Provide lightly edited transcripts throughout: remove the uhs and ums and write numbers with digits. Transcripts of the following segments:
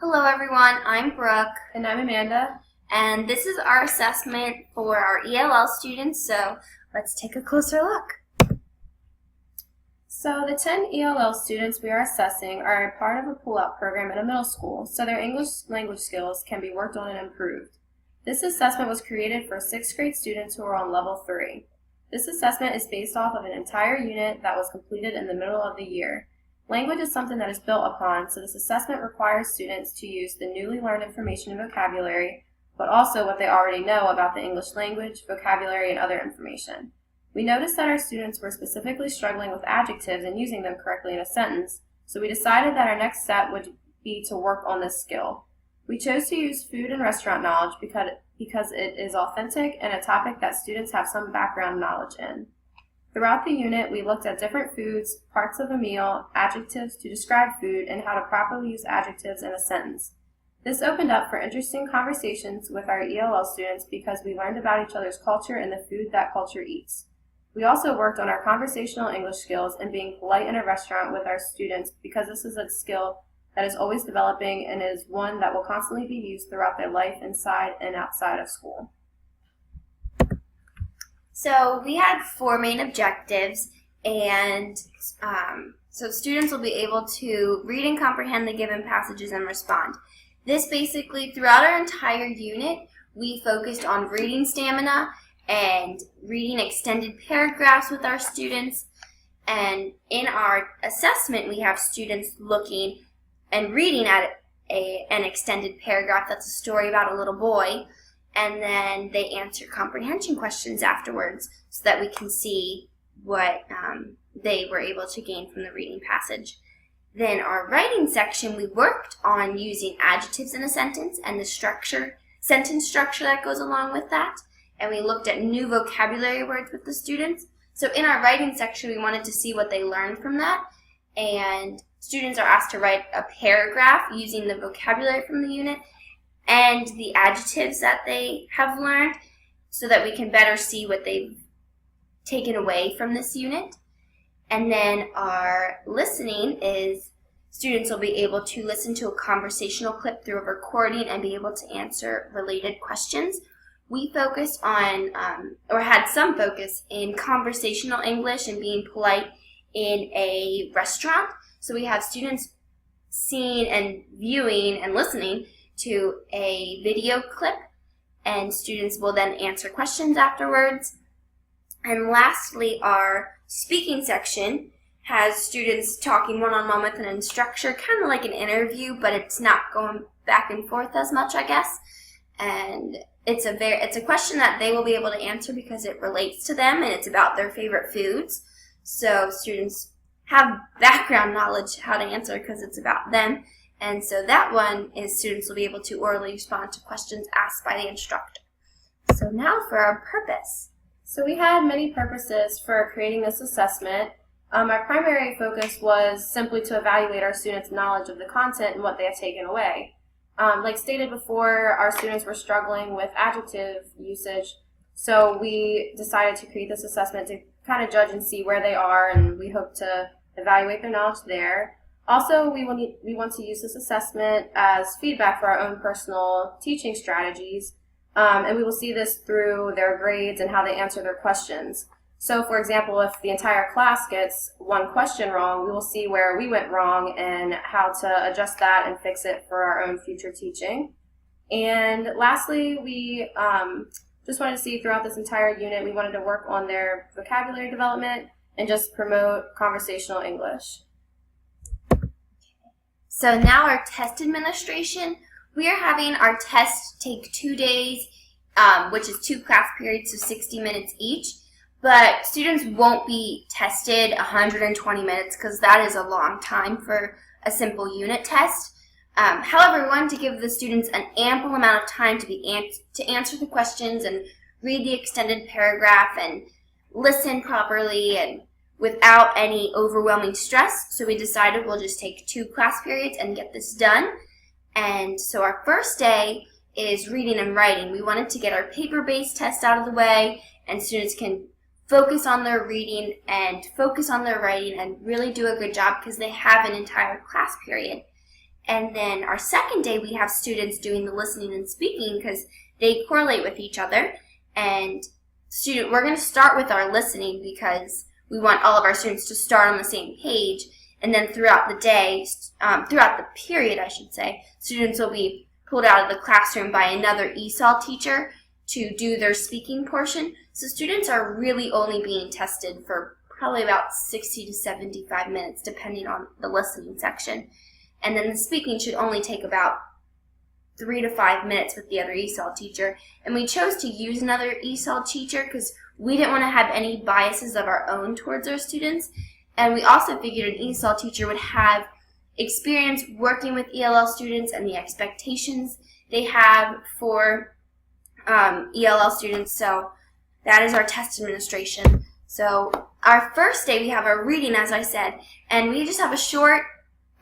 Hello everyone, I'm Brooke. And I'm Amanda. And this is our assessment for our ELL students, so let's take a closer look. So the 10 ELL students we are assessing are a part of a pull-out program at a middle school, so their English language skills can be worked on and improved. This assessment was created for 6th grade students who are on level 3. This assessment is based off of an entire unit that was completed in the middle of the year. Language is something that is built upon, so this assessment requires students to use the newly learned information and vocabulary, but also what they already know about the English language, vocabulary, and other information. We noticed that our students were specifically struggling with adjectives and using them correctly in a sentence, so we decided that our next step would be to work on this skill. We chose to use food and restaurant knowledge because it is authentic and a topic that students have some background knowledge in. Throughout the unit, we looked at different foods, parts of a meal, adjectives to describe food, and how to properly use adjectives in a sentence. This opened up for interesting conversations with our ELL students because we learned about each other's culture and the food that culture eats. We also worked on our conversational English skills and being polite in a restaurant with our students because this is a skill that is always developing and is one that will constantly be used throughout their life inside and outside of school. So we had 4 main objectives, and so students will be able to read and comprehend the given passages and respond. This basically, throughout our entire unit, we focused on reading stamina and reading extended paragraphs with our students. And in our assessment, we have students looking and reading at an extended paragraph that's a story about a little boy. And then they answer comprehension questions afterwards so that we can see what they were able to gain from the reading passage. Then our writing section, we worked on using adjectives in a sentence and the sentence structure that goes along with that. And we looked at new vocabulary words with the students. So in our writing section, we wanted to see what they learned from that. And students are asked to write a paragraph using the vocabulary from the unit and the adjectives that they have learned so that we can better see what they've taken away from this unit. And then our listening is students will be able to listen to a conversational clip through a recording and be able to answer related questions. We focused on, or had some focus in conversational English and being polite in a restaurant. So we have students seeing and viewing and listening to a video clip, and students will then answer questions afterwards. And lastly, our speaking section has students talking one-on-one with an instructor, kind of like an interview, but it's not going back and forth as much, I guess. And it's a question that they will be able to answer because it relates to them and it's about their favorite foods. So students have background knowledge how to answer because it's about them. And so that one is students will be able to orally respond to questions asked by the instructor. So now for our purpose. So we had many purposes for creating this assessment. Our primary focus was simply to evaluate our students' knowledge of the content and what they had taken away. Like stated before, our students were struggling with adjective usage, so we decided to create this assessment to kind of judge and see where they are, and we hope to evaluate their knowledge there. Also, we want to use this assessment as feedback for our own personal teaching strategies, and we will see this through their grades and how they answer their questions. So, for example, if the entire class gets one question wrong, we will see where we went wrong and how to adjust that and fix it for our own future teaching. And lastly, we just wanted to see throughout this entire unit, we wanted to work on their vocabulary development and just promote conversational English. So now our test administration, we are having our test take 2 days, which is 2 class periods of 60 minutes each. But students won't be tested 120 minutes because that is a long time for a simple unit test. However, we wanted to give the students an ample amount of time to answer the questions and read the extended paragraph and listen properly and without any overwhelming stress. So we decided we'll just take 2 class periods and get this done. And so our first day is reading and writing. We wanted to get our paper-based test out of the way and students can focus on their reading and focus on their writing and really do a good job because they have an entire class period. And then our second day, we have students doing the listening and speaking because they correlate with each other. And we're going to start with our listening because we want all of our students to start on the same page. And then throughout the day, throughout the period, I should say, students will be pulled out of the classroom by another ESOL teacher to do their speaking portion. So students are really only being tested for probably about 60 to 75 minutes, depending on the listening section. And then the speaking should only take about 3 to 5 minutes with the other ESOL teacher. And we chose to use another ESOL teacher because we didn't want to have any biases of our own towards our students. And we also figured an ESOL teacher would have experience working with ELL students and the expectations they have for ELL students. So that is our test administration. So our first day we have our reading, as I said, and we just have a short,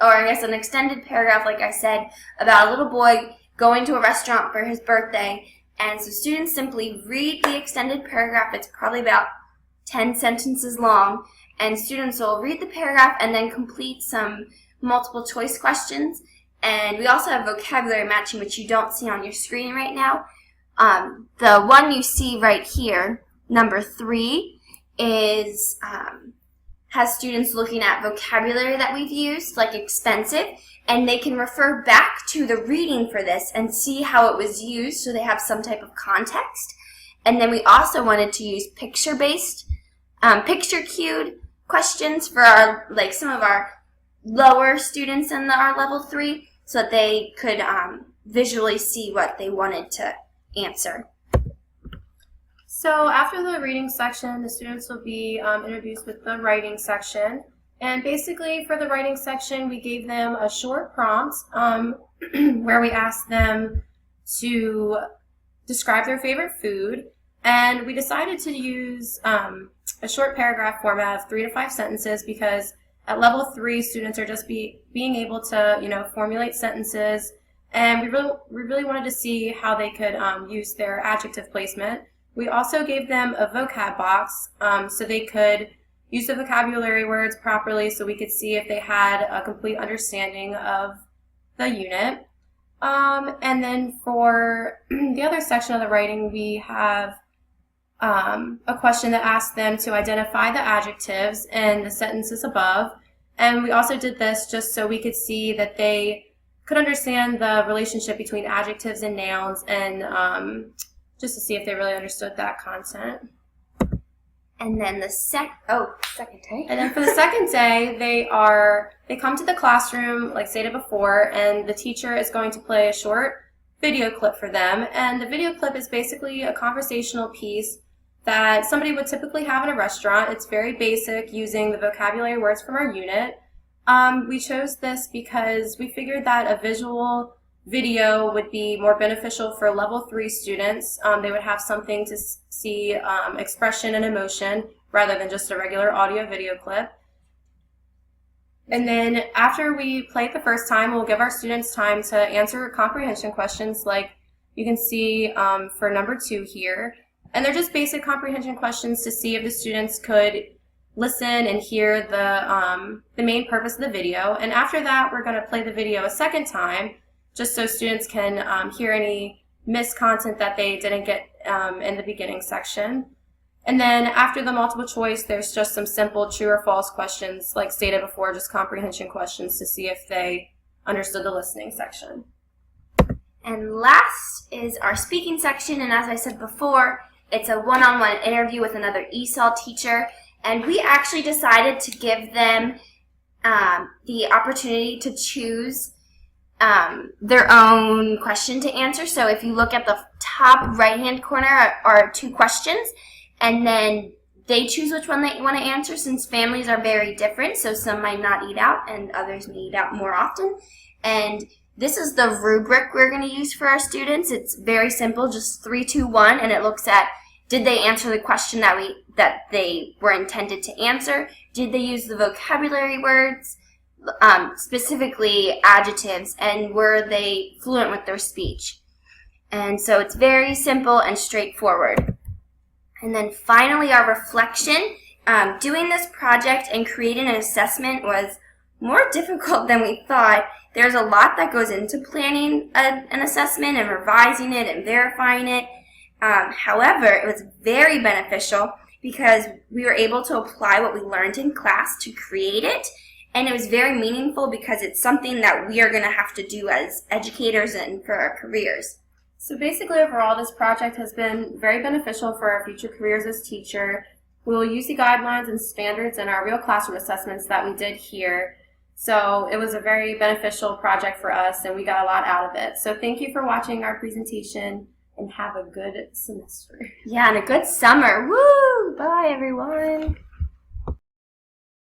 or I guess an extended paragraph, like I said, about a little boy going to a restaurant for his birthday. And so students simply read the extended paragraph. It's probably about 10 sentences long. And students will read the paragraph and then complete some multiple choice questions. And we also have vocabulary matching, which you don't see on your screen right now. The one you see right here, number 3, is has students looking at vocabulary that we've used, like expensive, and they can refer back to the reading for this and see how it was used so they have some type of context. And then we also wanted to use picture-based, picture-cued questions for our, like some of our lower students in our level 3 so that they could visually see what they wanted to answer. So after the reading section, the students will be introduced with the writing section. And basically for the writing section, we gave them a short prompt where we asked them to describe their favorite food. And we decided to use a short paragraph format of 3 to 5 sentences because at level 3, students are just being able to, formulate sentences. And we really wanted to see how they could use their adjective placement. We also gave them a vocab box so they could use the vocabulary words properly so we could see if they had a complete understanding of the unit. And then for the other section of the writing, we have a question that asks them to identify the adjectives in the sentences above. And we also did this just so we could see that they could understand the relationship between adjectives and nouns and just to see if they really understood that content. And then the second day. And then for the second day, they come to the classroom, like stated before, and the teacher is going to play a short video clip for them. And the video clip is basically a conversational piece that somebody would typically have in a restaurant. It's very basic, using the vocabulary words from our unit. We chose this because we figured that a visual video would be more beneficial for level 3 students. They would have something to see expression and emotion rather than just a regular audio video clip. And then after we play it the first time, we'll give our students time to answer comprehension questions like you can see for number 2 here. And they're just basic comprehension questions to see if the students could listen and hear the main purpose of the video. And after that, we're going to play the video a second time just so students can hear any missed content that they didn't get in the beginning section. And then after the multiple choice, there's just some simple true or false questions, like stated before, just comprehension questions to see if they understood the listening section. And last is our speaking section, and as I said before, it's a one-on-one interview with another ESOL teacher, and we actually decided to give them the opportunity to choose their own question to answer. So if you look at the top right-hand corner are 2 questions, and then they choose which one they want to answer since families are very different. So some might not eat out and others may eat out more often. And this is the rubric we're going to use for our students. It's very simple, just 3, 2, 1, and it looks at did they answer the question that they were intended to answer? Did they use the vocabulary words? Specifically adjectives, and were they fluent with their speech? And so it's very simple and straightforward. And then finally, our reflection. Doing this project and creating an assessment was more difficult than we thought, there's a lot that goes into planning an assessment and revising it and verifying it. However, it was very beneficial because we were able to apply what we learned in class to create it. And it was very meaningful because it's something that we are going to have to do as educators and for our careers. So basically, overall, this project has been very beneficial for our future careers as teacher. We will use the guidelines and standards in our real classroom assessments that we did here. So it was a very beneficial project for us, and we got a lot out of it. So thank you for watching our presentation, and have a good semester. Yeah, and a good summer. Woo! Bye, everyone.